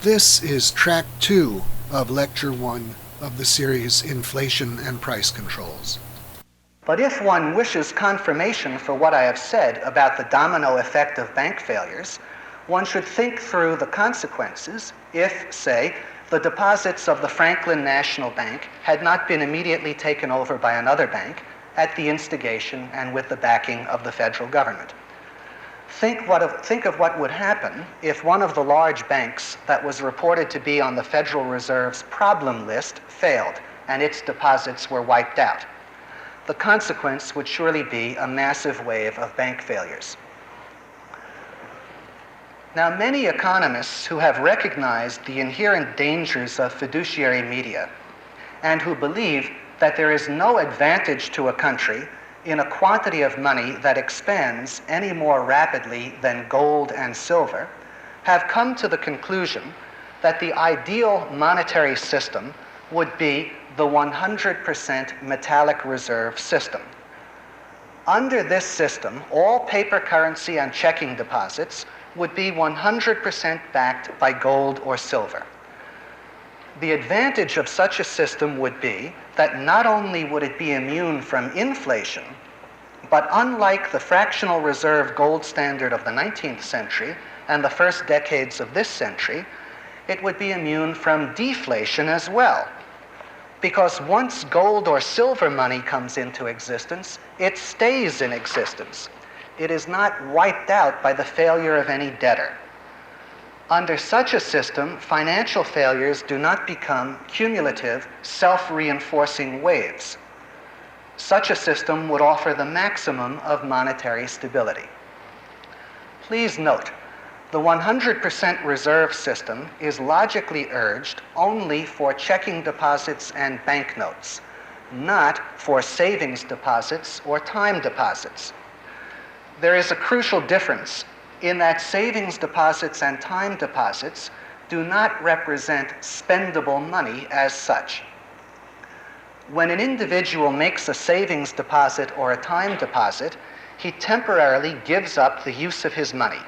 This is track 2 of lecture 1 of the series Inflation and Price Controls. But if one wishes confirmation for what I have said about the domino effect of bank failures, one should think through the consequences if, say, the deposits of the Franklin National Bank had not been immediately taken over by another bank at the instigation and with the backing of the federal government. Think of what would happen if one of the large banks that was reported to be on the Federal Reserve's problem list failed and its deposits were wiped out. The consequence would surely be a massive wave of bank failures. Now, many economists who have recognized the inherent dangers of fiduciary media and who believe that there is no advantage to a country in a quantity of money that expands any more rapidly than gold and silver, have come to the conclusion that the ideal monetary system would be the 100% metallic reserve system. Under this system, all paper currency and checking deposits would be 100% backed by gold or silver. The advantage of such a system would be that not only would it be immune from inflation, but unlike the fractional reserve gold standard of the 19th century and the first decades of this century, it would be immune from deflation as well. Because once gold or silver money comes into existence, it stays in existence. It is not wiped out by the failure of any debtor. Under such a system, financial failures do not become cumulative, self-reinforcing waves. Such a system would offer the maximum of monetary stability. Please note, the 100% reserve system is logically urged only for checking deposits and banknotes, not for savings deposits or time deposits. There is a crucial difference in that savings deposits and time deposits do not represent spendable money as such. When an individual makes a savings deposit or a time deposit, he temporarily gives up the use of his money.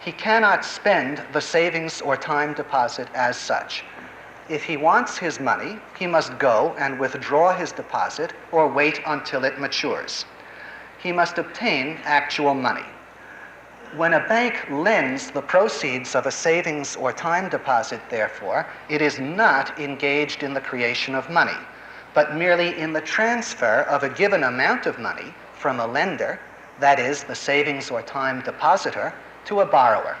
He cannot spend the savings or time deposit as such. If he wants his money, he must go and withdraw his deposit or wait until it matures. He must obtain actual money. When a bank lends the proceeds of a savings or time deposit, therefore, it is not engaged in the creation of money, but merely in the transfer of a given amount of money from a lender, that is, the savings or time depositor, to a borrower.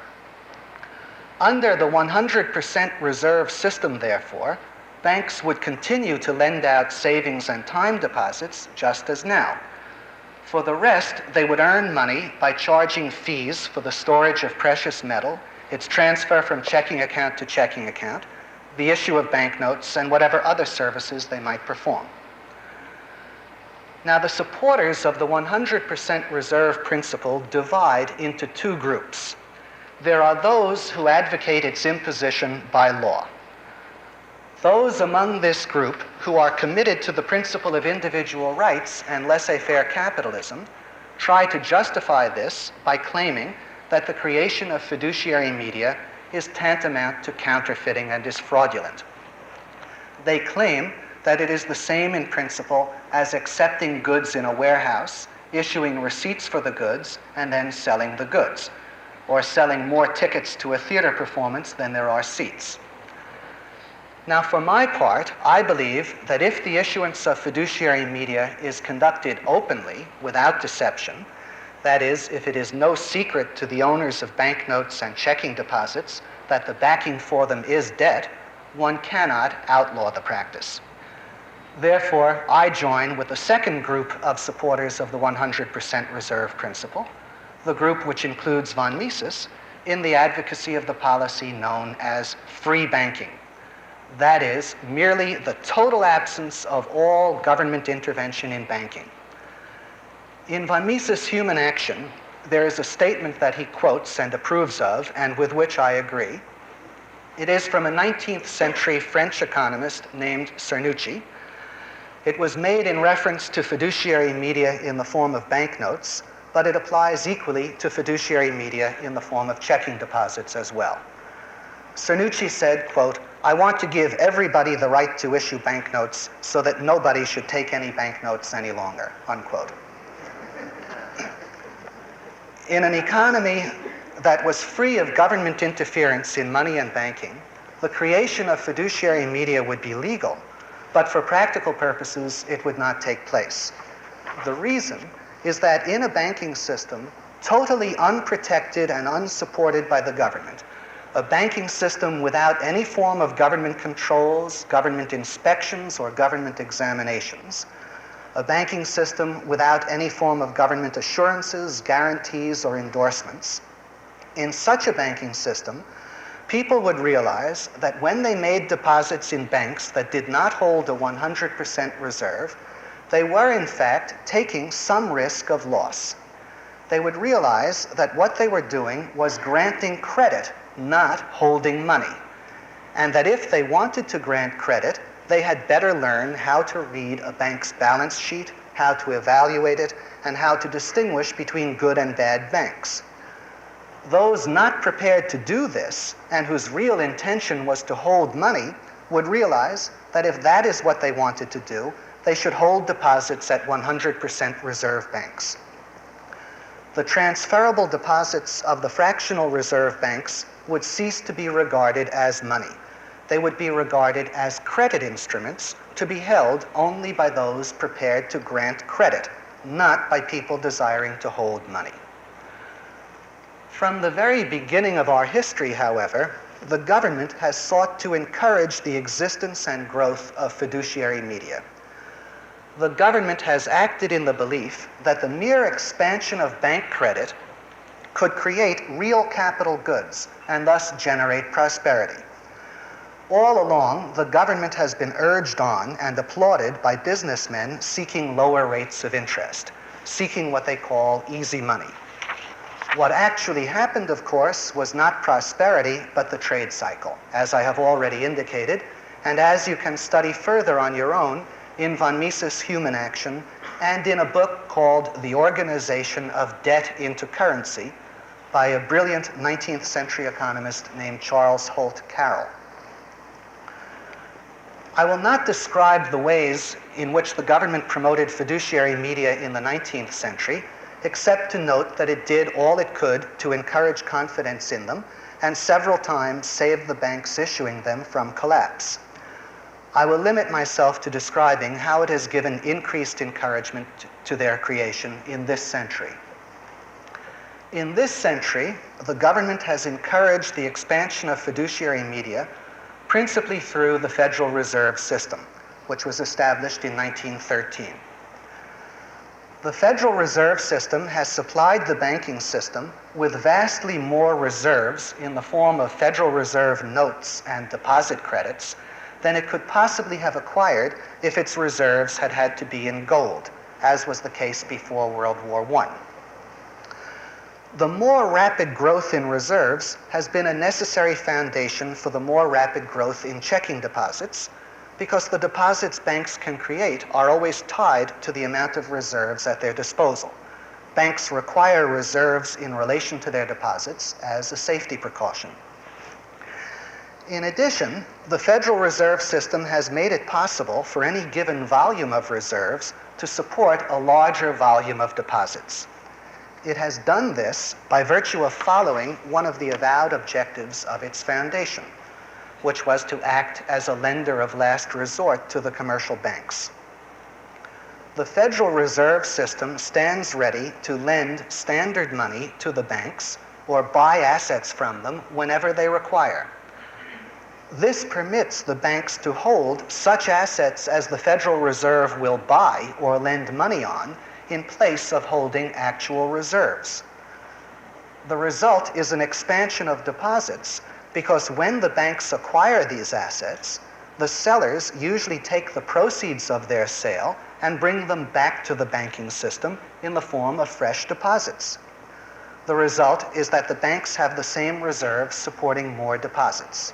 Under the 100% reserve system, therefore, banks would continue to lend out savings and time deposits just as now. For the rest, they would earn money by charging fees for the storage of precious metal, its transfer from checking account to checking account, the issue of banknotes, and whatever other services they might perform. Now, the supporters of the 100% reserve principle divide into two groups. There are those who advocate its imposition by law. Those among this group who are committed to the principle of individual rights and laissez-faire capitalism try to justify this by claiming that the creation of fiduciary media is tantamount to counterfeiting and is fraudulent. They claim that it is the same in principle as accepting goods in a warehouse, issuing receipts for the goods, and then selling the goods, or selling more tickets to a theater performance than there are seats. Now, for my part, I believe that if the issuance of fiduciary media is conducted openly, without deception, that is, if it is no secret to the owners of banknotes and checking deposits that the backing for them is debt, one cannot outlaw the practice. Therefore, I join with the second group of supporters of the 100% reserve principle, the group which includes von Mises, in the advocacy of the policy known as free banking. That is, merely the total absence of all government intervention in banking. In von Mises' Human Action, there is a statement that he quotes and approves of, and with which I agree. It is from a 19th century French economist named Cernucci. It was made in reference to fiduciary media in the form of banknotes, but it applies equally to fiduciary media in the form of checking deposits as well. Cernucci said, quote, "I want to give everybody the right to issue banknotes so that nobody should take any banknotes any longer," unquote. In an economy that was free of government interference in money and banking, the creation of fiduciary media would be legal, but for practical purposes, it would not take place. The reason is that in a banking system totally unprotected and unsupported by the government, a banking system without any form of government controls, government inspections, or government examinations, a banking system without any form of government assurances, guarantees, or endorsements. In such a banking system, people would realize that when they made deposits in banks that did not hold a 100% reserve, they were in fact taking some risk of loss. They would realize that what they were doing was granting credit, not holding money, and that if they wanted to grant credit, they had better learn how to read a bank's balance sheet, how to evaluate it, and how to distinguish between good and bad banks. Those not prepared to do this, and whose real intention was to hold money, would realize that if that is what they wanted to do, they should hold deposits at 100% reserve banks. The transferable deposits of the fractional reserve banks would cease to be regarded as money. They would be regarded as credit instruments to be held only by those prepared to grant credit, not by people desiring to hold money. From the very beginning of our history, however, the government has sought to encourage the existence and growth of fiduciary media. The government has acted in the belief that the mere expansion of bank credit could create real capital goods and thus generate prosperity. All along, the government has been urged on and applauded by businessmen seeking lower rates of interest, seeking what they call easy money. What actually happened, of course, was not prosperity, but the trade cycle, as I have already indicated, and as you can study further on your own in von Mises' Human Action and in a book called The Organization of Debt into Currency by a brilliant 19th century economist named Charles Holt Carroll. I will not describe the ways in which the government promoted fiduciary media in the 19th century, except to note that it did all it could to encourage confidence in them and several times saved the banks issuing them from collapse. I will limit myself to describing how it has given increased encouragement to their creation in this century. In this century, the government has encouraged the expansion of fiduciary media principally through the Federal Reserve System, which was established in 1913. The Federal Reserve System has supplied the banking system with vastly more reserves in the form of Federal Reserve notes and deposit credits than it could possibly have acquired if its reserves had had to be in gold, as was the case before World War I. The more rapid growth in reserves has been a necessary foundation for the more rapid growth in checking deposits, because the deposits banks can create are always tied to the amount of reserves at their disposal. Banks require reserves in relation to their deposits as a safety precaution. In addition, the Federal Reserve System has made it possible for any given volume of reserves to support a larger volume of deposits. It has done this by virtue of following one of the avowed objectives of its foundation, which was to act as a lender of last resort to the commercial banks. The Federal Reserve System stands ready to lend standard money to the banks or buy assets from them whenever they require. This permits the banks to hold such assets as the Federal Reserve will buy or lend money on in place of holding actual reserves. The result is an expansion of deposits because when the banks acquire these assets, the sellers usually take the proceeds of their sale and bring them back to the banking system in the form of fresh deposits. The result is that the banks have the same reserves supporting more deposits.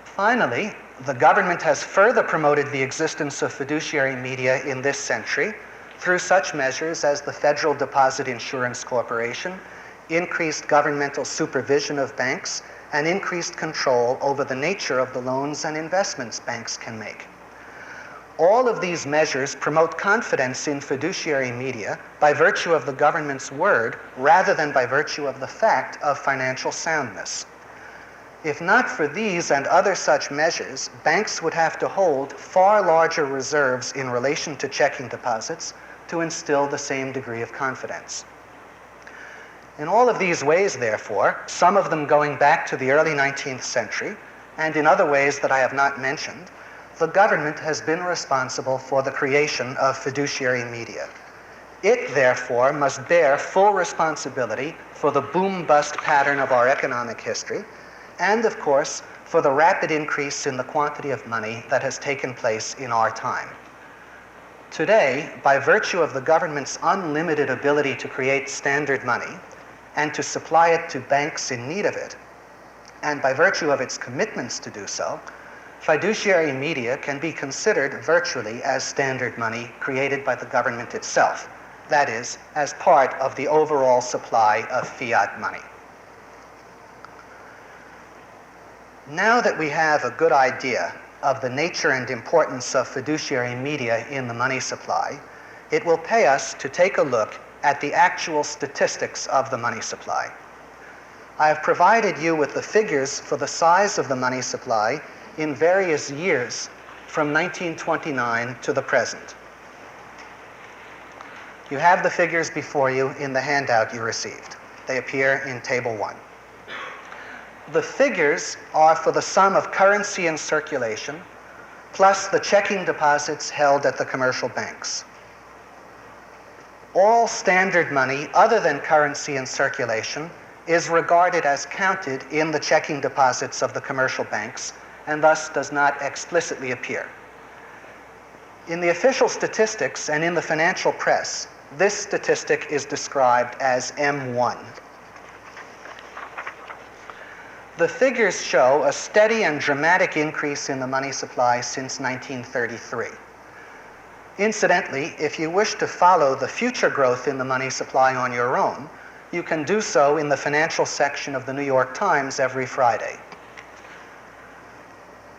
Finally, the government has further promoted the existence of fiduciary media in this century through such measures as the Federal Deposit Insurance Corporation, increased governmental supervision of banks, and increased control over the nature of the loans and investments banks can make. All of these measures promote confidence in fiduciary media by virtue of the government's word rather than by virtue of the fact of financial soundness. If not for these and other such measures, banks would have to hold far larger reserves in relation to checking deposits to instill the same degree of confidence. In all of these ways, therefore, some of them going back to the early 19th century, and in other ways that I have not mentioned, the government has been responsible for the creation of fiduciary media. It, therefore, must bear full responsibility for the boom-bust pattern of our economic history, and, of course, for the rapid increase in the quantity of money that has taken place in our time. Today, by virtue of the government's unlimited ability to create standard money and to supply it to banks in need of it, and by virtue of its commitments to do so, fiduciary media can be considered virtually as standard money created by the government itself, that is, as part of the overall supply of fiat money. Now that we have a good idea of the nature and importance of fiduciary media in the money supply, it will pay us to take a look at the actual statistics of the money supply. I have provided you with the figures for the size of the money supply in various years from 1929 to the present. You have the figures before you in the handout you received. They appear in Table 1. The figures are for the sum of currency in circulation plus the checking deposits held at the commercial banks. All standard money other than currency in circulation is regarded as counted in the checking deposits of the commercial banks and thus does not explicitly appear. In the official statistics and in the financial press, this statistic is described as M1. The figures show a steady and dramatic increase in the money supply since 1933. Incidentally, if you wish to follow the future growth in the money supply on your own, you can do so in the financial section of the New York Times every Friday.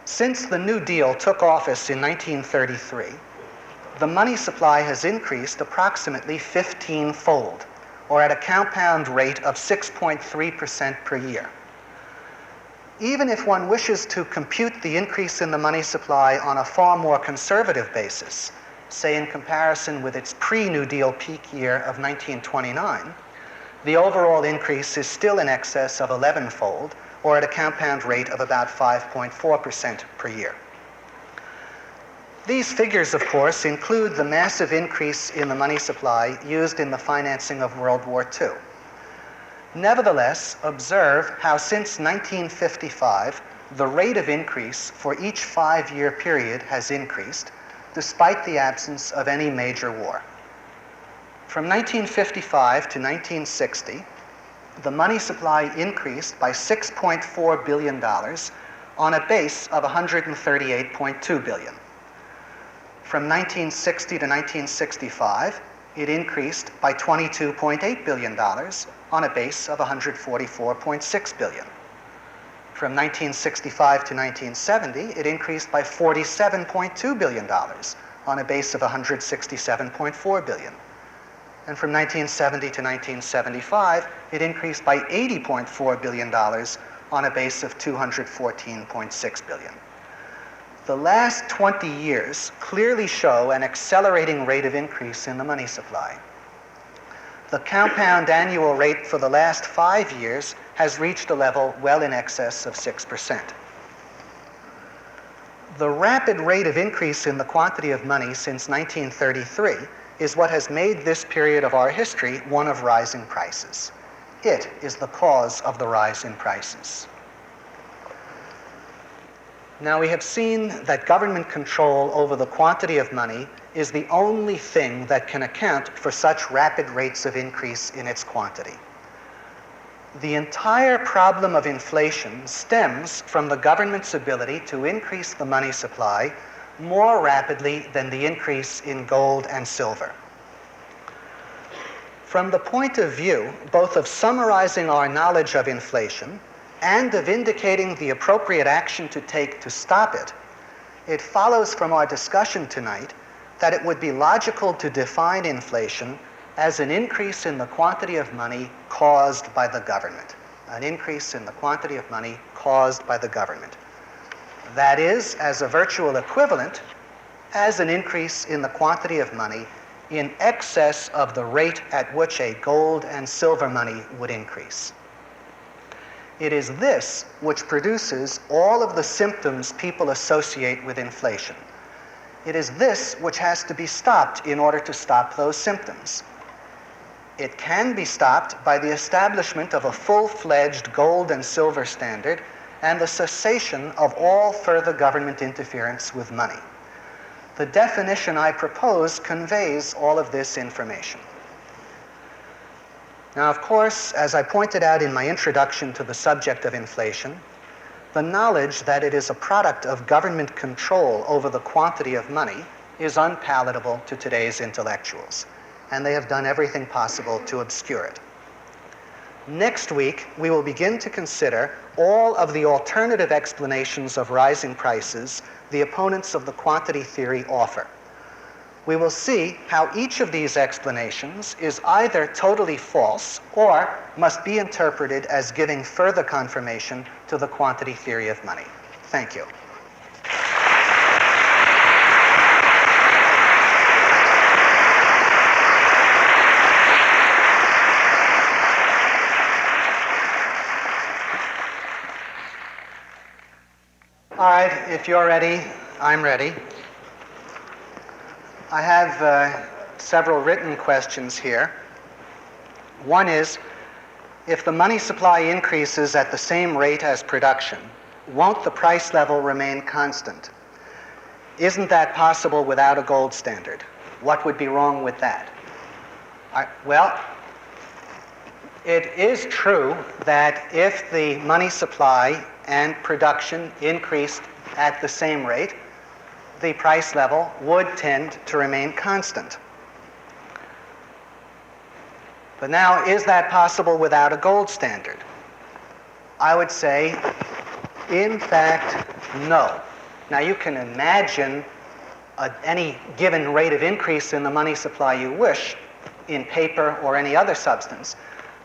Since the New Deal took office in 1933, the money supply has increased approximately 15-fold, or at a compound rate of 6.3% per year. Even if one wishes to compute the increase in the money supply on a far more conservative basis, say in comparison with its pre-New Deal peak year of 1929, the overall increase is still in excess of 11-fold, or at a compound rate of about 5.4% per year. These figures, of course, include the massive increase in the money supply used in the financing of World War II. Nevertheless, observe how since 1955, the rate of increase for each 5-year period has increased, despite the absence of any major war. From 1955 to 1960, the money supply increased by $6.4 billion on a base of $138.2 billion. From 1960 to 1965, it increased by $22.8 billion on a base of $144.6 billion. From 1965 to 1970, it increased by $47.2 billion on a base of $167.4 billion. And from 1970 to 1975, it increased by $80.4 billion on a base of $214.6 billion. The last 20 years clearly show an accelerating rate of increase in the money supply. The compound annual rate for the last 5 years has reached a level well in excess of 6%. The rapid rate of increase in the quantity of money since 1933 is what has made this period of our history one of rising prices. It is the cause of the rise in prices. Now, we have seen that government control over the quantity of money is the only thing that can account for such rapid rates of increase in its quantity. The entire problem of inflation stems from the government's ability to increase the money supply more rapidly than the increase in gold and silver. From the point of view both of summarizing our knowledge of inflation and of indicating the appropriate action to take to stop it, it follows from our discussion tonight that it would be logical to define inflation as an increase in the quantity of money caused by the government. An increase in the quantity of money caused by the government. That is, as a virtual equivalent, as an increase in the quantity of money in excess of the rate at which a gold and silver money would increase. It is this which produces all of the symptoms people associate with inflation. It is this which has to be stopped in order to stop those symptoms. It can be stopped by the establishment of a full-fledged gold and silver standard and the cessation of all further government interference with money. The definition I propose conveys all of this information. Now, of course, as I pointed out in my introduction to the subject of inflation, the knowledge that it is a product of government control over the quantity of money is unpalatable to today's intellectuals, and they have done everything possible to obscure it. Next week, we will begin to consider all of the alternative explanations of rising prices the opponents of the quantity theory offer. We will see how each of these explanations is either totally false or must be interpreted as giving further confirmation to the quantity theory of money. Thank you. All right, if you're ready, I'm ready. I have several written questions here. One is, if the money supply increases at the same rate as production, won't the price level remain constant? Isn't that possible without a gold standard? What would be wrong with that? Well, it is true that if the money supply and production increased at the same rate, the price level would tend to remain constant. But now, is that possible without a gold standard? I would say, in fact, no. Now, you can imagine any given rate of increase in the money supply you wish in paper or any other substance.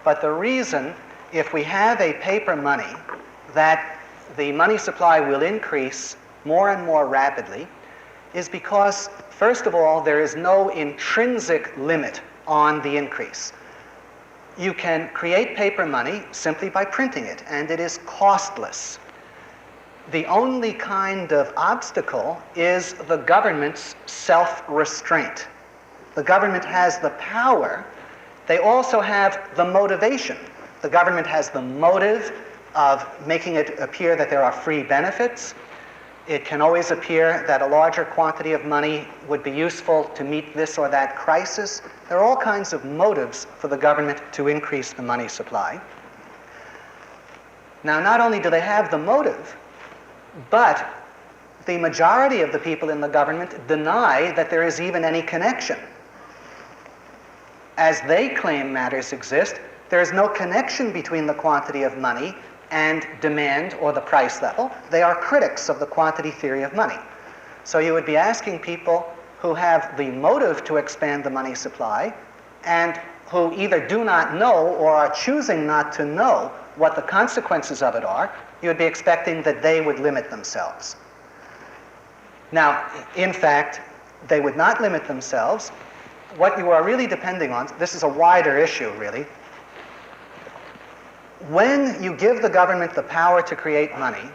But the reason, if we have a paper money, that the money supply will increase more and more rapidly is because, first of all, there is no intrinsic limit on the increase. You can create paper money simply by printing it, and it is costless. The only kind of obstacle is the government's self-restraint. The government has the power. They also have the motivation. The government has the motive of making it appear that there are free benefits. It can always appear that a larger quantity of money would be useful to meet this or that crisis. There are all kinds of motives for the government to increase the money supply. Now, not only do they have the motive, but the majority of the people in the government deny that there is even any connection. As they claim matters exist, there is no connection between the quantity of money and demand or the price level. They are critics of the quantity theory of money. So you would be asking people who have the motive to expand the money supply and who either do not know or are choosing not to know what the consequences of it are, you would be expecting that they would limit themselves. Now, in fact, they would not limit themselves. What you are really depending on, this is a wider issue really, when you give the government the power to create money,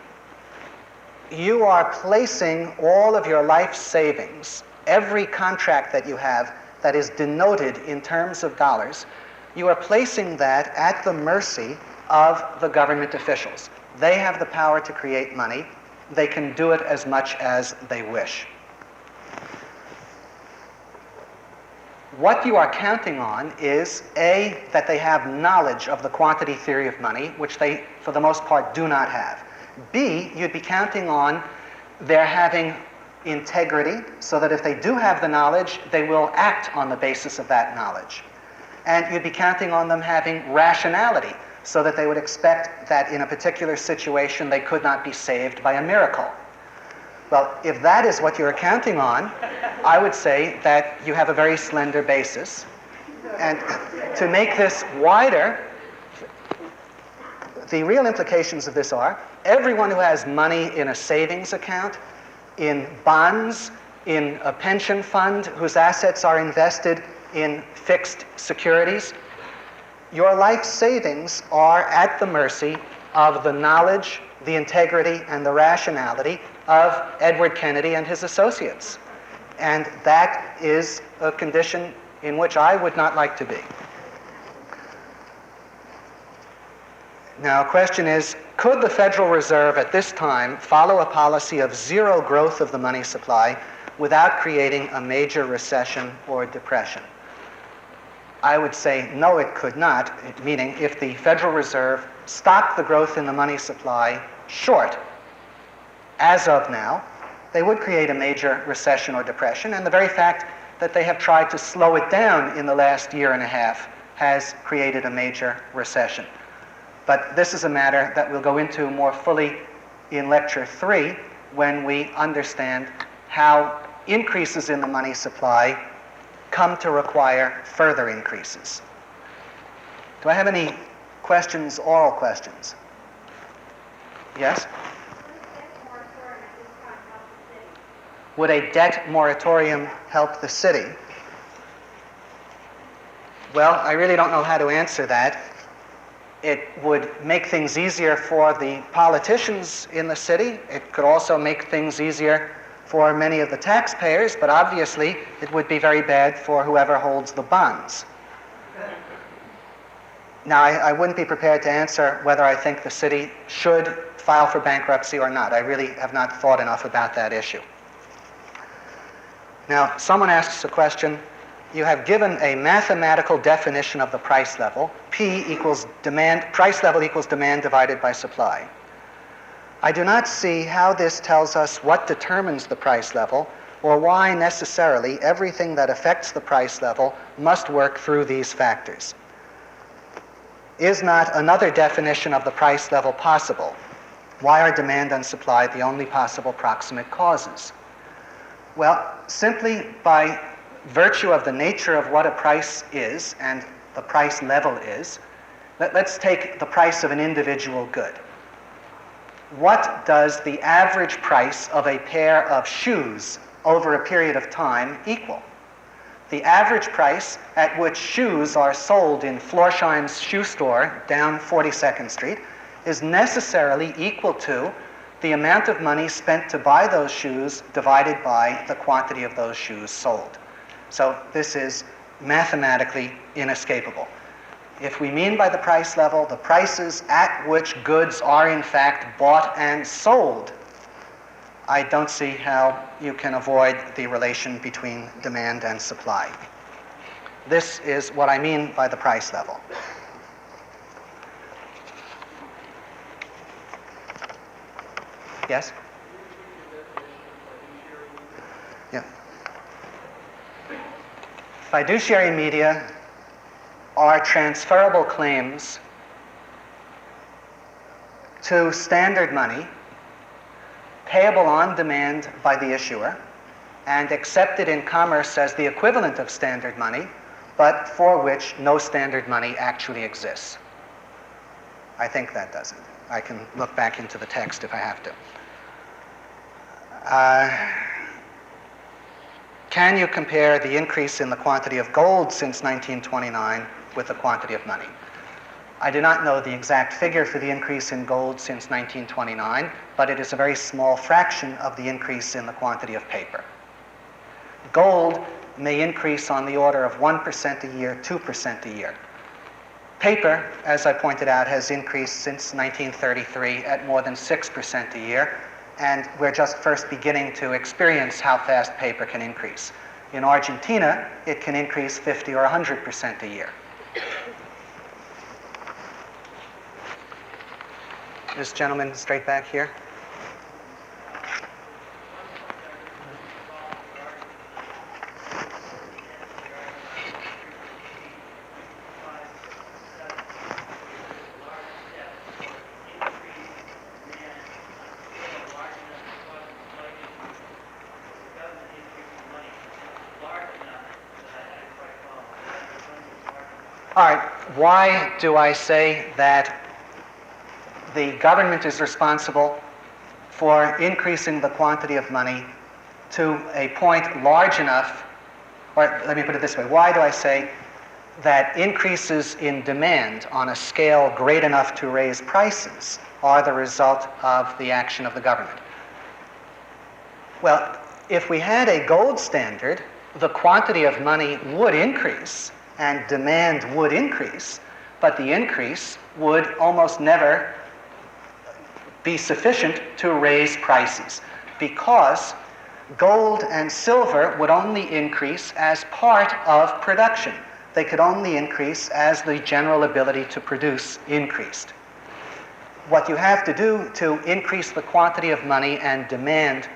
you are placing all of your life savings, every contract that you have that is denoted in terms of dollars, you are placing that at the mercy of the government officials. They have the power to create money. They can do it as much as they wish. What you are counting on is, A, that they have knowledge of the quantity theory of money, which they, for the most part, do not have. B, you'd be counting on their having integrity, so that if they do have the knowledge, they will act on the basis of that knowledge. And you'd be counting on them having rationality, so that they would expect that in a particular situation they could not be saved by a miracle. Well, if that is what you're counting on, I would say that you have a very slender basis. And to make this wider, the real implications of this are everyone who has money in a savings account, in bonds, in a pension fund, whose assets are invested in fixed securities, your life savings are at the mercy of the knowledge, the integrity, and the rationality of Edward Kennedy and his associates. And that is a condition in which I would not like to be. Now, the question is, could the Federal Reserve at this time follow a policy of zero growth of the money supply without creating a major recession or depression? I would say no, it could not, meaning if the Federal Reserve stopped the growth in the money supply short, as of now, they would create a major recession or depression, and the very fact that they have tried to slow it down in the last year and a half has created a major recession. But this is a matter that we'll go into more fully in Lecture 3 when we understand how increases in the money supply come to require further increases. Do I have any questions, oral questions? Yes? Would a debt moratorium help the city? Well, I really don't know how to answer that. It would make things easier for the politicians in the city. It could also make things easier for many of the taxpayers, but obviously it would be very bad for whoever holds the bonds. Now, I wouldn't be prepared to answer whether I think the city should file for bankruptcy or not. I really have not thought enough about that issue. Now, someone asks a question. You have given a mathematical definition of the price level. P equals demand, price level equals demand divided by supply. I do not see how this tells us what determines the price level or why necessarily everything that affects the price level must work through these factors. Is not another definition of the price level possible? Why are demand and supply the only possible proximate causes? Well, simply by virtue of the nature of what a price is and the price level is, let's take the price of an individual good. What does the average price of a pair of shoes over a period of time equal? The average price at which shoes are sold in Florsheim's shoe store down 42nd Street is necessarily equal to the amount of money spent to buy those shoes divided by the quantity of those shoes sold. So this is mathematically inescapable. If we mean by the price level the prices at which goods are in fact bought and sold, I don't see how you can avoid the relation between demand and supply. This is what I mean by the price level. Yes? Yeah. Fiduciary media are transferable claims to standard money, payable on demand by the issuer, and accepted in commerce as the equivalent of standard money, but for which no standard money actually exists. I think that does it. I can look back into the text if I have to. Can you compare the increase in the quantity of gold since 1929 with the quantity of money? I do not know the exact figure for the increase in gold since 1929, but it is a very small fraction of the increase in the quantity of paper. Gold may increase on the order of 1% a year, 2% a year. Paper, as I pointed out, has increased since 1933 at more than 6% a year, and we're just first beginning to experience how fast paper can increase. In Argentina, it can increase 50 or 100% a year. This gentleman straight back here. All right, why do I say that the government is responsible for increasing the quantity of money to a point large enough, or let me put it this way, why do I say that increases in demand on a scale great enough to raise prices are the result of the action of the government? Well, if we had a gold standard, the quantity of money would increase and demand would increase, but the increase would almost never be sufficient to raise prices, because gold and silver would only increase as part of production. They could only increase as the general ability to produce increased. What you have to do to increase the quantity of money and demand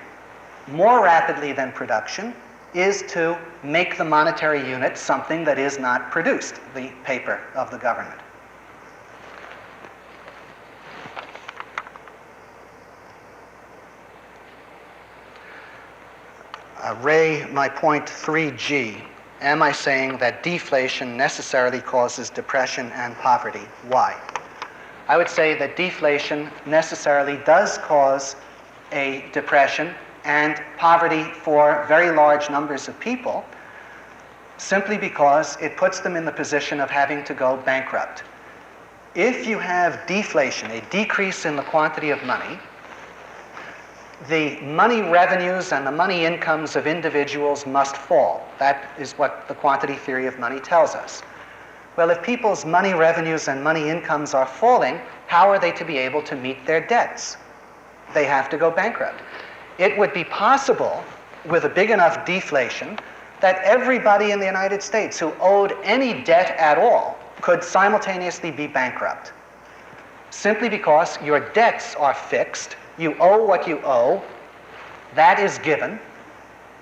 more rapidly than production is to make the monetary unit something that is not produced, the paper of the government. Ray, my point 3G, am I saying that deflation necessarily causes depression and poverty? Why? I would say that deflation necessarily does cause a depression and poverty for very large numbers of people, simply because it puts them in the position of having to go bankrupt. If you have deflation, a decrease in the quantity of money, the money revenues and the money incomes of individuals must fall. That is what the quantity theory of money tells us. Well, if people's money revenues and money incomes are falling, how are they to be able to meet their debts? They have to go bankrupt. It would be possible, with a big enough deflation, that everybody in the United States who owed any debt at all could simultaneously be bankrupt, simply because your debts are fixed. You owe what you owe. That is given.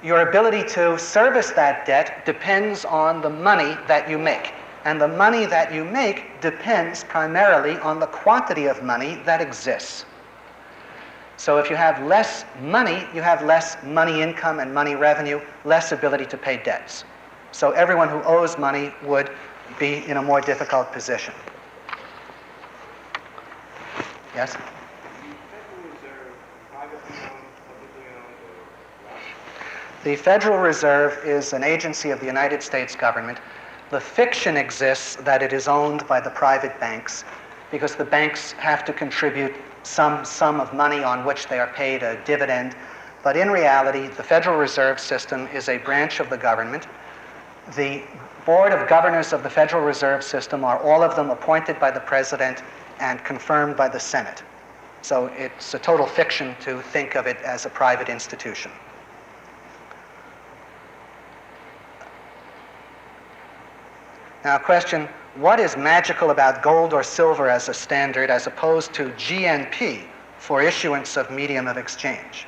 Your ability to service that debt depends on the money that you make. And the money that you make depends primarily on the quantity of money that exists. So if you have less money, you have less money income and money revenue, less ability to pay debts. So everyone who owes money would be in a more difficult position. Yes? The Federal Reserve is an agency of the United States government. The fiction exists that it is owned by the private banks, because the banks have to contribute some sum of money on which they are paid a dividend. But in reality, the Federal Reserve System is a branch of the government. The Board of Governors of the Federal Reserve System are all of them appointed by the President and confirmed by the Senate. So it's a total fiction to think of it as a private institution. Now, question, what is magical about gold or silver as a standard as opposed to GNP for issuance of medium of exchange?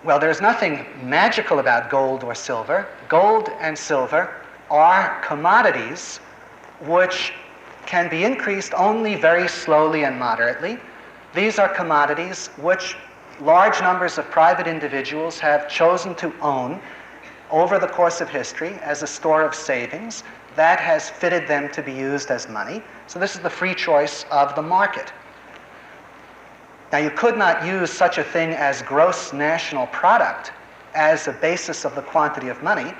Well, there's nothing magical about gold or silver. Gold and silver are commodities which can be increased only very slowly and moderately. These are commodities which large numbers of private individuals have chosen to own over the course of history as a store of savings that has fitted them to be used as money. So this is the free choice of the market. Now, you could not use such a thing as gross national product as a basis of the quantity of money,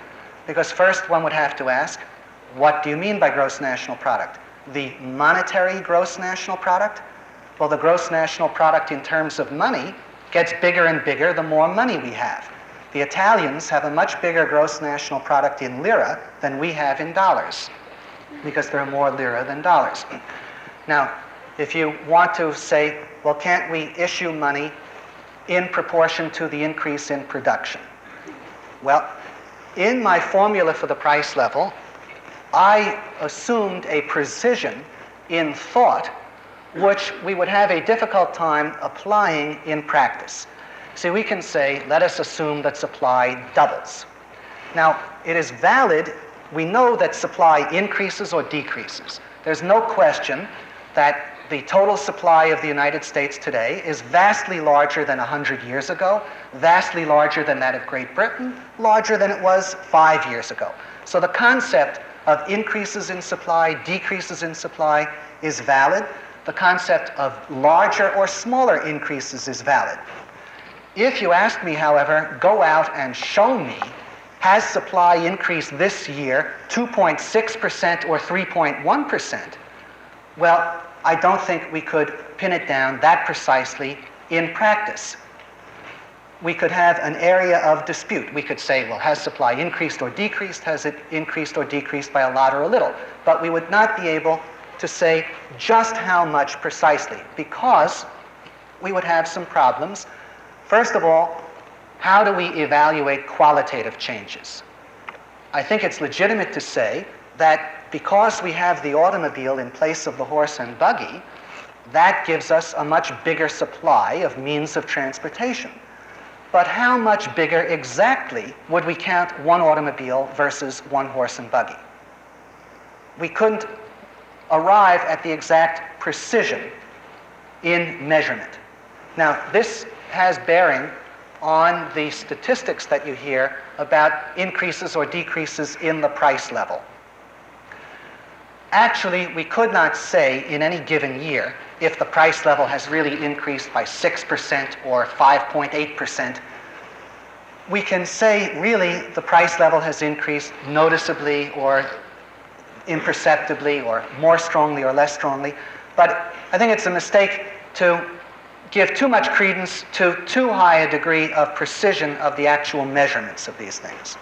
because first one would have to ask, what do you mean by gross national product? The monetary gross national product? Well, the gross national product in terms of money gets bigger and bigger the more money we have. The Italians have a much bigger gross national product in lira than we have in dollars, because there are more lira than dollars. Now, if you want to say, well, can't we issue money in proportion to the increase in production? Well, in my formula for the price level, I assumed a precision in thought which we would have a difficult time applying in practice. See, we can say, let us assume that supply doubles. Now, it is valid. We know that supply increases or decreases. There's no question that the total supply of the United States today is vastly larger than 100 years ago, vastly larger than that of Great Britain, larger than it was 5 years ago. So the concept of increases in supply, decreases in supply is valid. The concept of larger or smaller increases is valid. If you ask me, however, go out and show me, has supply increased this year 2.6% or 3.1%? Well, I don't think we could pin it down that precisely in practice. We could have an area of dispute. We could say, well, has supply increased or decreased? Has it increased or decreased by a lot or a little? But we would not be able to say just how much precisely, because we would have some problems. First of all, how do we evaluate qualitative changes? I think it's legitimate to say that because we have the automobile in place of the horse and buggy, that gives us a much bigger supply of means of transportation. But how much bigger exactly would we count one automobile versus one horse and buggy? We couldn't arrive at the exact precision in measurement. Now, this has bearing on the statistics that you hear about increases or decreases in the price level. Actually, we could not say in any given year if the price level has really increased by 6% or 5.8%. We can say really the price level has increased noticeably or imperceptibly or more strongly or less strongly. But I think it's a mistake to give too much credence to too high a degree of precision of the actual measurements of these things.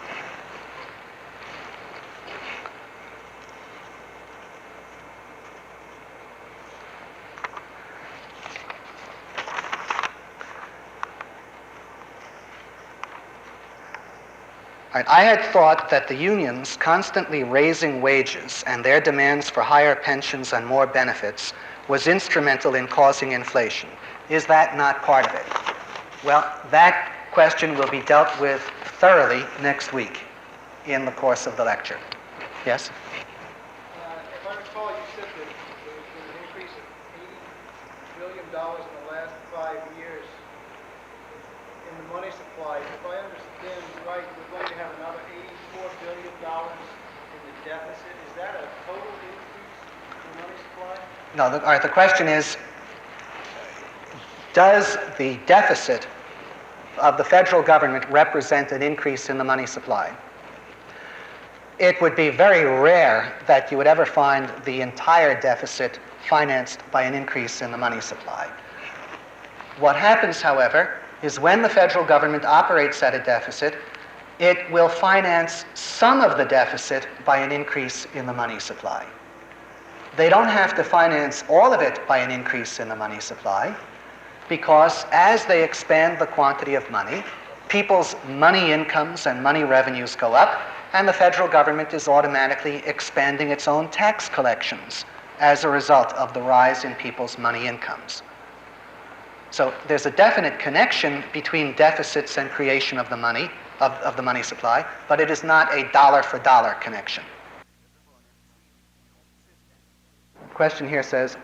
I had thought that the unions constantly raising wages and their demands for higher pensions and more benefits was instrumental in causing inflation. Is that not part of it? Well, that question will be dealt with thoroughly next week in the course of the lecture. Yes? If I recall, you said that there was an increase of $80 billion in the last 5 years in the money supply. If I understand right, we're going to have another $84 billion in the deficit. Is that a total increase in money supply? No, the question is, does the deficit of the federal government represent an increase in the money supply? It would be very rare that you would ever find the entire deficit financed by an increase in the money supply. What happens, however, is when the federal government operates at a deficit, it will finance some of the deficit by an increase in the money supply. They don't have to finance all of it by an increase in the money supply, because as they expand the quantity of money, people's money incomes and money revenues go up, and the federal government is automatically expanding its own tax collections as a result of the rise in people's money incomes. So there's a definite connection between deficits and creation of the money, of the money supply, but it is not a dollar-for-dollar connection. The question here says,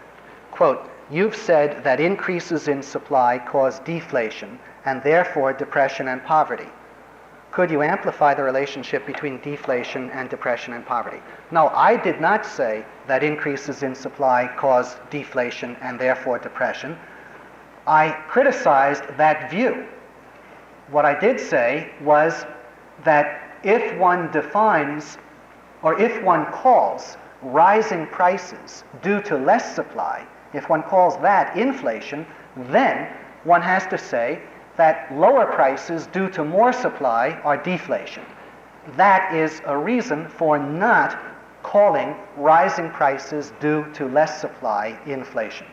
quote, "You've said that increases in supply cause deflation and therefore depression and poverty. Could you amplify the relationship between deflation and depression and poverty?" No, I did not say that increases in supply cause deflation and therefore depression. I criticized that view. What I did say was that if one defines, or if one calls rising prices due to less supply, if one calls that inflation, then one has to say that lower prices due to more supply are deflation. That is a reason for not calling rising prices due to less supply inflation.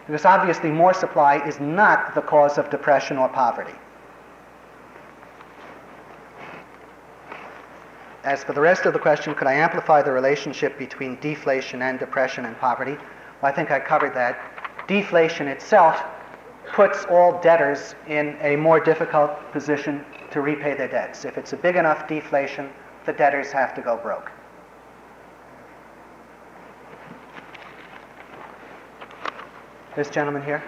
Because obviously more supply is not the cause of depression or poverty. As for the rest of the question, could I amplify the relationship between deflation and depression and poverty? Well, I think I covered that. Deflation itself puts all debtors in a more difficult position to repay their debts. If it's a big enough deflation, the debtors have to go broke. This gentleman here.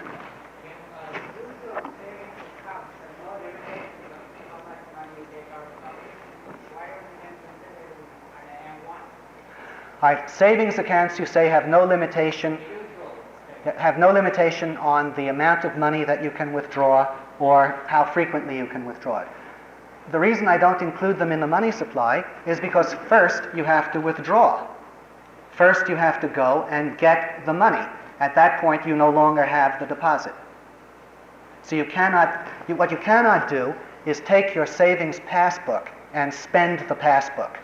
All right, savings accounts, you say, have no limitation on the amount of money that you can withdraw or how frequently you can withdraw it. The reason I don't include them in the money supply is because first you have to withdraw. First you have to go and get the money. At that point you no longer have the deposit. So what you cannot do is take your savings passbook and spend the passbook.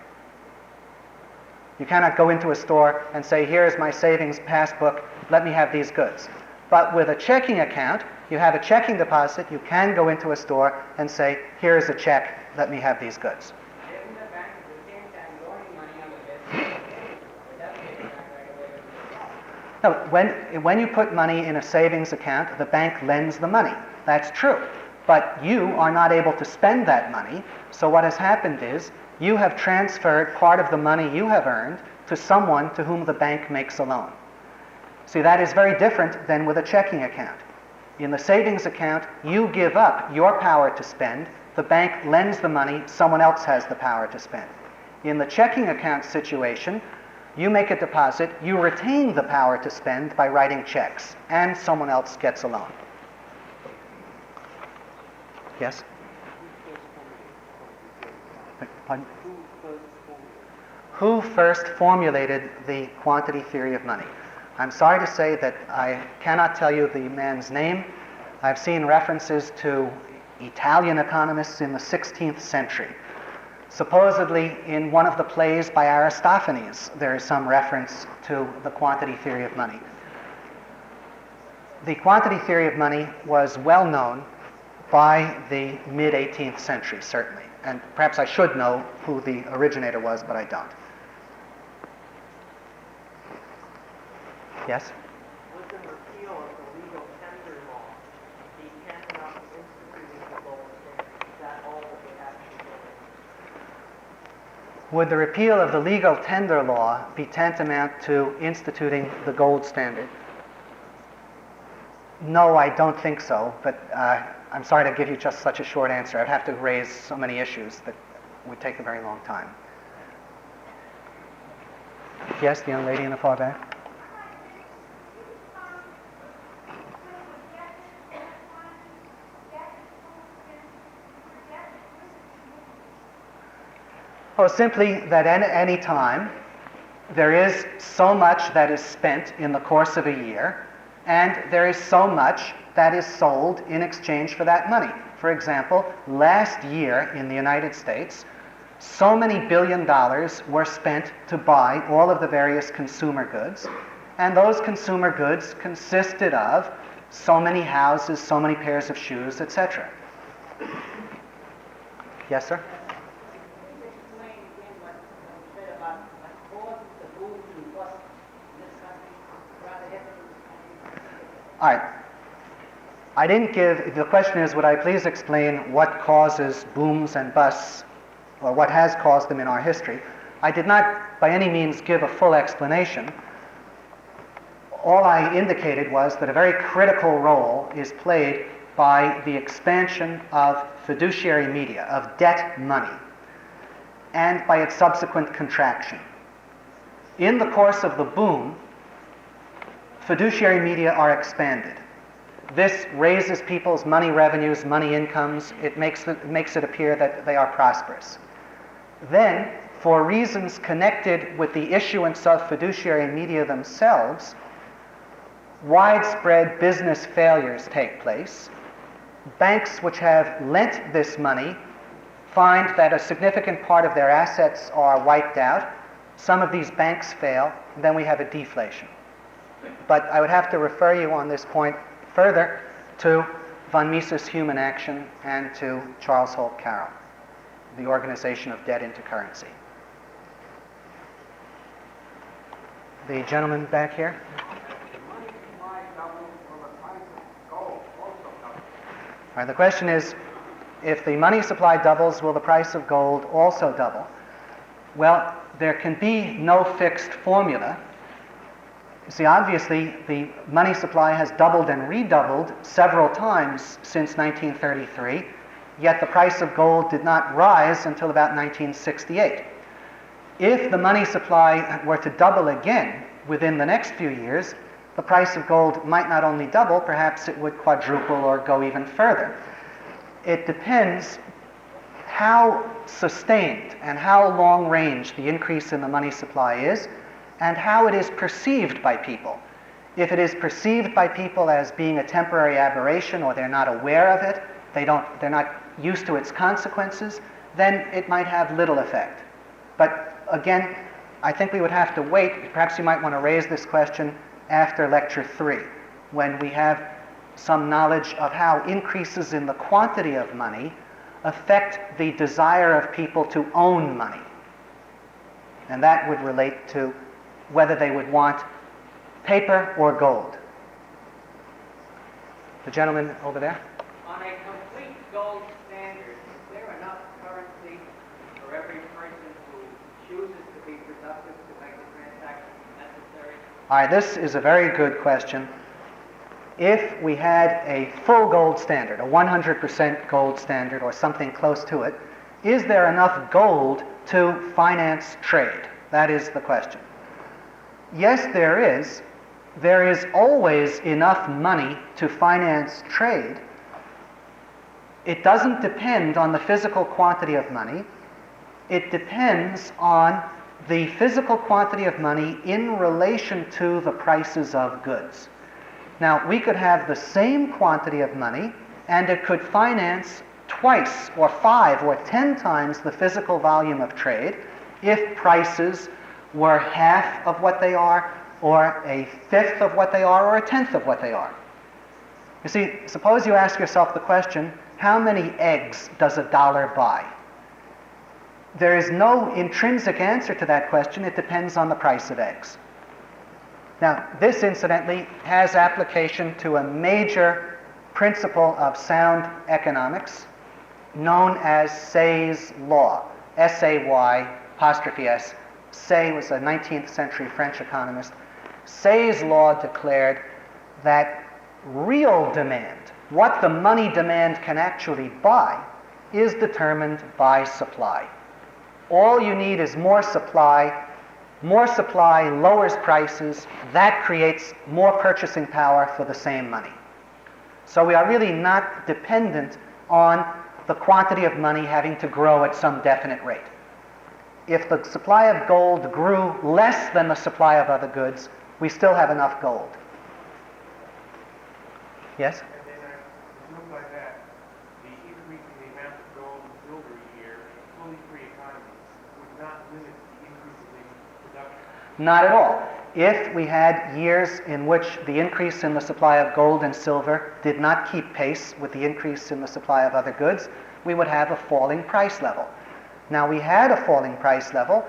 You cannot go into a store and say, here's my savings passbook, let me have these goods. But with a checking account, you have a checking deposit, you can go into a store and say, here's a check, let me have these goods. Isn't the bank at the same time loaning money on the business? It doesn't get the bank right away with the No, when you put money in a savings account, the bank lends the money. That's true. But you are not able to spend that money, so what has happened is you have transferred part of the money you have earned to someone to whom the bank makes a loan. See, that is very different than with a checking account. In the savings account, you give up your power to spend, the bank lends the money, someone else has the power to spend. In the checking account situation, you make a deposit, you retain the power to spend by writing checks, and someone else gets a loan. Yes? Pardon? Who first formulated the quantity theory of money? I'm sorry to say that I cannot tell you the man's name. I've seen references to Italian economists in the 16th century. Supposedly, in one of the plays by Aristophanes, there is some reference to the quantity theory of money. The quantity theory of money was well known by the mid-18th century, certainly. And perhaps I should know who the originator was, but I don't. Yes? With the repeal of the legal tender law, the tantamount to instituting the gold standard, is that all that they actually did? Would the repeal of the legal tender law be tantamount to instituting the gold standard? No, I don't think so, but I'm sorry to give you just such a short answer. I'd have to raise so many issues that would take a very long time. Yes, the young lady in the far back. Oh, simply that at any time there is so much that is spent in the course of a year, and there is so much that is sold in exchange for that money. For example, last year in the United States, so many $1 billion were spent to buy all of the various consumer goods, and those consumer goods consisted of so many houses, so many pairs of shoes, etc. Yes, sir? Explain again what you said about what caused the boom and bust in this country rather than All right. I didn't give, the question is, would I please explain what causes booms and busts, or what has caused them in our history? I did not by any means give a full explanation. All I indicated was that a very critical role is played by the expansion of fiduciary media, of debt money, and by its subsequent contraction. In the course of the boom, fiduciary media are expanded. This raises people's money revenues, money incomes. It makes it appear that they are prosperous. Then, for reasons connected with the issuance of fiduciary media themselves, widespread business failures take place. Banks which have lent this money find that a significant part of their assets are wiped out. Some of these banks fail, and then we have a deflation. But I would have to refer you on this point further to von Mises' Human Action and to Charles Holt Carroll, the organization of debt into currency. The gentleman back here. All right, the question is, if the money supply doubles, will the price of gold also double? Well, there can be no fixed formula. You see, obviously, the money supply has doubled and redoubled several times since 1933, yet the price of gold did not rise until about 1968. If the money supply were to double again within the next few years, the price of gold might not only double, perhaps it would quadruple or go even further. It depends how sustained and how long range the increase in the money supply is, and how it is perceived by people. If it is perceived by people as being a temporary aberration, or they're not aware of it, they're not used to its consequences, then it might have little effect. But again, I think we would have to wait. Perhaps you might want to raise this question after lecture 3, when we have some knowledge of how increases in the quantity of money affect the desire of people to own money. And that would relate to whether they would want paper or gold. The gentleman over there? On a complete gold standard, is there enough currency for every person who chooses to be productive to make the transaction necessary? All right, this is a very good question. If we had a full gold standard, a 100% gold standard or something close to it, is there enough gold to finance trade? That is the question. Yes, there is. There is always enough money to finance trade. It doesn't depend on the physical quantity of money. It depends on the physical quantity of money in relation to the prices of goods. Now, we could have the same quantity of money, and it could finance twice or 5 or 10 times the physical volume of trade if prices were half of what they are, or a fifth of what they are, or a tenth of what they are. You see, suppose you ask yourself the question, how many eggs does $1 buy? There is no intrinsic answer to that question. It depends on the price of eggs. Now, this, incidentally, has application to a major principle of sound economics known as Say's law, S-A-Y apostrophe S. Say was a 19th century French economist. Say's law declared that real demand, what the money demand can actually buy, is determined by supply. All you need is more supply. More supply lowers prices. That creates more purchasing power for the same money. So we are really not dependent on the quantity of money having to grow at some definite rate. If the supply of gold grew less than the supply of other goods, we still have enough gold. Yes? And then I presume by that, the increase in the amount of gold and silver a year in a fully free economy would not limit the increase in production. Not at all. If we had years in which the increase in the supply of gold and silver did not keep pace with the increase in the supply of other goods, we would have a falling price level. Now, we had a falling price level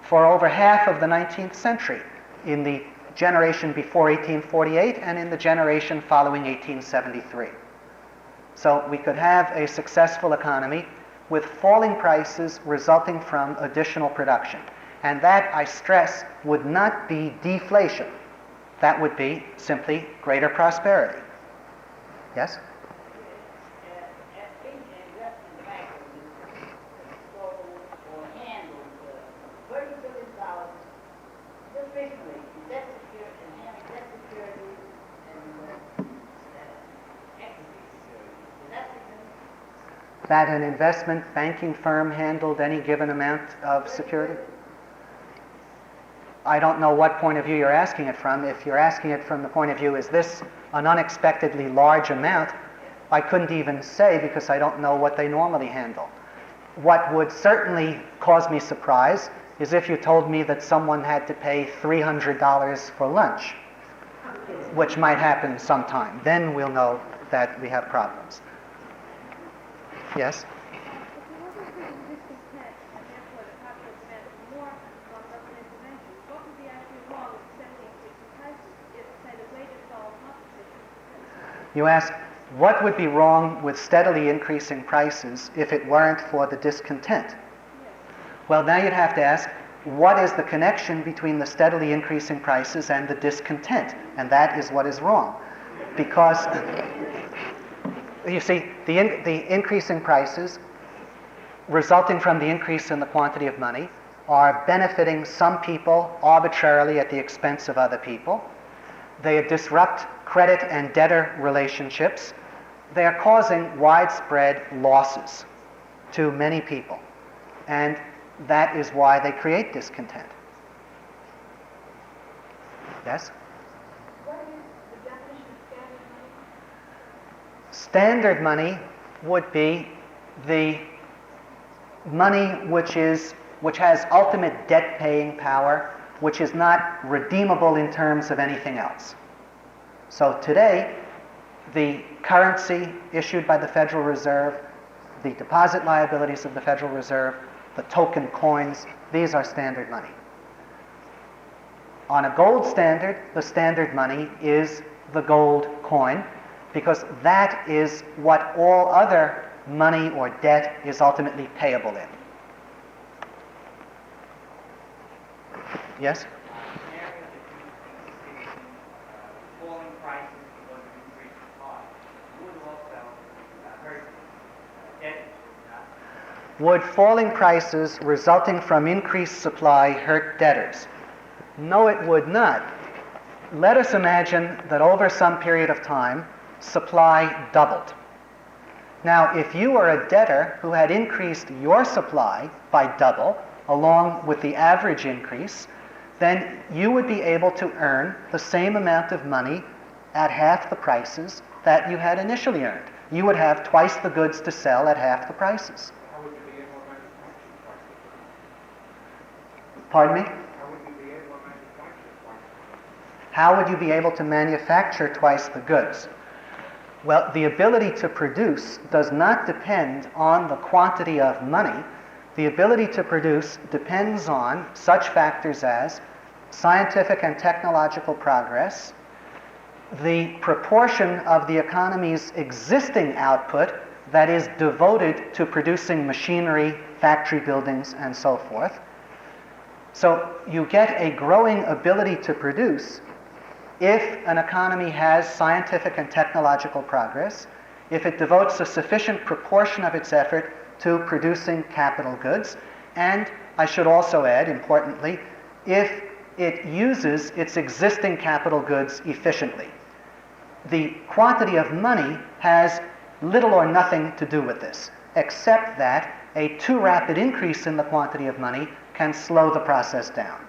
for over half of the 19th century, in the generation before 1848 and in the generation following 1873. So we could have a successful economy with falling prices resulting from additional production. And that, I stress, would not be deflation. That would be simply greater prosperity. Yes? That an investment banking firm handled any given amount of security? I don't know what point of view you're asking it from. If you're asking it from the point of view, is this an unexpectedly large amount, I couldn't even say because I don't know what they normally handle. What would certainly cause me surprise is if you told me that someone had to pay $300 for lunch, which might happen sometime. Then we'll know that we have problems. Yes? You ask, what would be wrong with steadily increasing prices if it weren't for the discontent? Well, now you'd have to ask, what is the connection between the steadily increasing prices and the discontent? And that is what is wrong. Because, you see, the increase in prices resulting from the increase in the quantity of money are benefiting some people arbitrarily at the expense of other people. They disrupt credit and debtor relationships. They are causing widespread losses to many people. And that is why they create discontent. Yes? What is the definition of standard money? Standard money would be the money which has ultimate debt-paying power, which is not redeemable in terms of anything else. So today, the currency issued by the Federal Reserve, the deposit liabilities of the Federal Reserve, the token coins, these are standard money. On a gold standard, the standard money is the gold coin, because that is what all other money or debt is ultimately payable in. Yes? Scenario that you see falling prices because of increased supply would also hurt debtors. Would falling prices resulting from increased supply hurt debtors? No, it would not. Let us imagine that over some period of time, supply doubled. Now, if you were a debtor who had increased your supply by double, along with the average increase, then you would be able to earn the same amount of money at half the prices that you had initially earned. You would have twice the goods to sell at half the prices. How would you be able to manufacture twice the goods? Pardon me? How would you be able to manufacture twice the goods? How would you be able to manufacture twice the goods? Well, the ability to produce does not depend on the quantity of money. The ability to produce depends on such factors as scientific and technological progress, the proportion of the economy's existing output that is devoted to producing machinery, factory buildings, and so forth. So you get a growing ability to produce if an economy has scientific and technological progress, if it devotes a sufficient proportion of its effort to producing capital goods, and I should also add, importantly, if it uses its existing capital goods efficiently. The quantity of money has little or nothing to do with this, except that a too rapid increase in the quantity of money can slow the process down.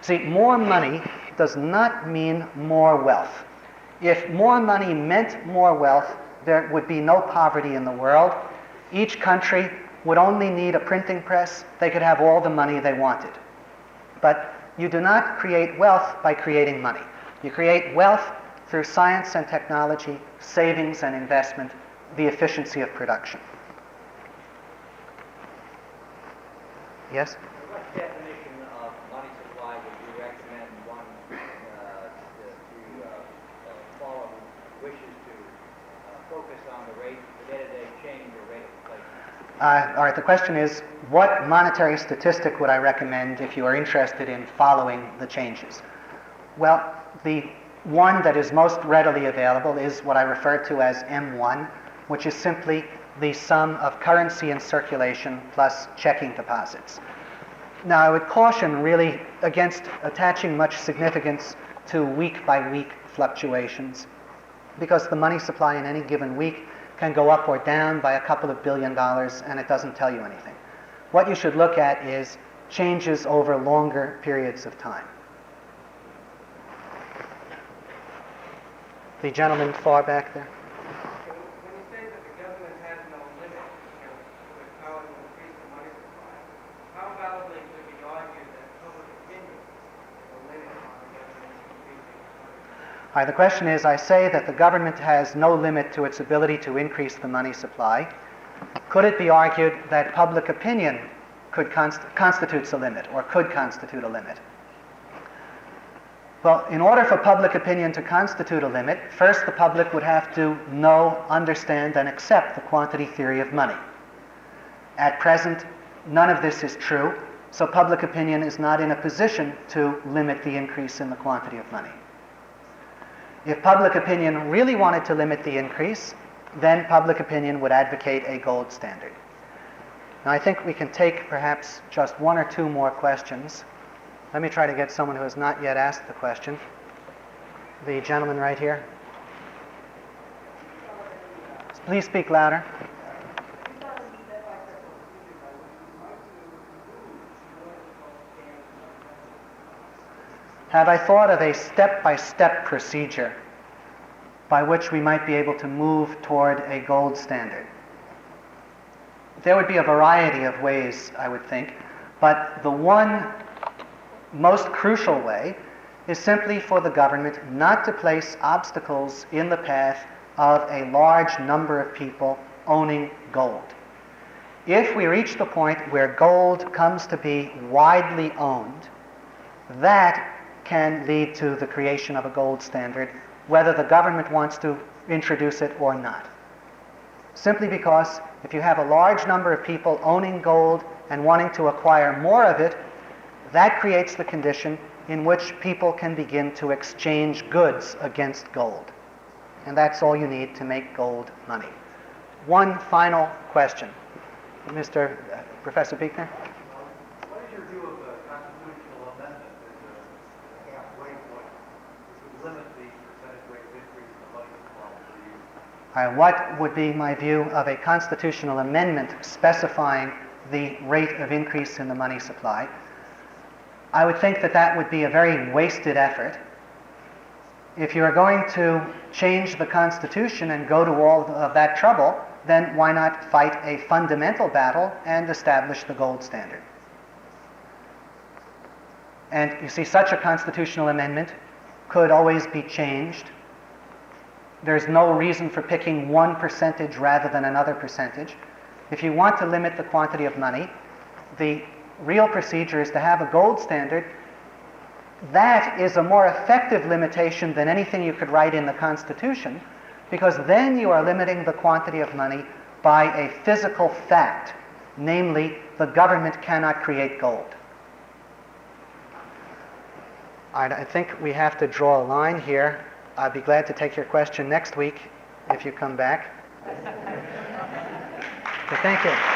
See, more money does not mean more wealth. If more money meant more wealth, there would be no poverty in the world. Each country would only need a printing press. They could have all the money they wanted. But you do not create wealth by creating money. You create wealth through science and technology, savings and investment, the efficiency of production. Yes? What definition of money supply would you recommend one to follow who wishes to focus on the day-to-day change or rate of inflation? All right, the question is, what monetary statistic would I recommend if you are interested in following the changes? Well, the one that is most readily available is what I refer to as M1, which is simply the sum of currency in circulation plus checking deposits. Now, I would caution really against attaching much significance to week-by-week fluctuations, because the money supply in any given week can go up or down by a couple of $1 billion, and it doesn't tell you anything. What you should look at is changes over longer periods of time. The gentleman far back there. When you say that the government has no limit to its power to increase the money supply, how validly could it be argued that public opinion is a limit on the government increasing its money supply? All right, the question is, I say that the government has no limit to its ability to increase the money supply. Could it be argued that public opinion constitutes a limit, or could constitute a limit? Well, in order for public opinion to constitute a limit, first the public would have to know, understand, and accept the quantity theory of money. At present, none of this is true, so public opinion is not in a position to limit the increase in the quantity of money. If public opinion really wanted to limit the increase, then public opinion would advocate a gold standard. Now I think we can take perhaps just one or two more questions. Let me try to get someone who has not yet asked the question. The gentleman right here. Please speak louder. Have I thought of a step-by-step procedure by which we might be able to move toward a gold standard? There would be a variety of ways, I would think, but the one most crucial way is simply for the government not to place obstacles in the path of a large number of people owning gold. If we reach the point where gold comes to be widely owned, that can lead to the creation of a gold standard, whether the government wants to introduce it or not. Simply because if you have a large number of people owning gold and wanting to acquire more of it, that creates the condition in which people can begin to exchange goods against gold. And that's all you need to make gold money. One final question. Mr. Professor Buechner? What is your view of the constitutional amendment as a halfway point, which would limit the percentage rate of increase in the money supply per year? What would be my view of a constitutional amendment specifying the rate of increase in the money supply? I would think that that would be a very wasted effort. If you are going to change the Constitution and go to all of that trouble, then why not fight a fundamental battle and establish the gold standard? And you see, such a constitutional amendment could always be changed. There's no reason for picking one percentage rather than another percentage. If you want to limit the quantity of money, the real procedure is to have a gold standard. That is a more effective limitation than anything you could write in the Constitution, because then you are limiting the quantity of money by a physical fact, namely, the government cannot create gold. I think we have to draw a line here. I'd be glad to take your question next week if you come back. Okay, thank you.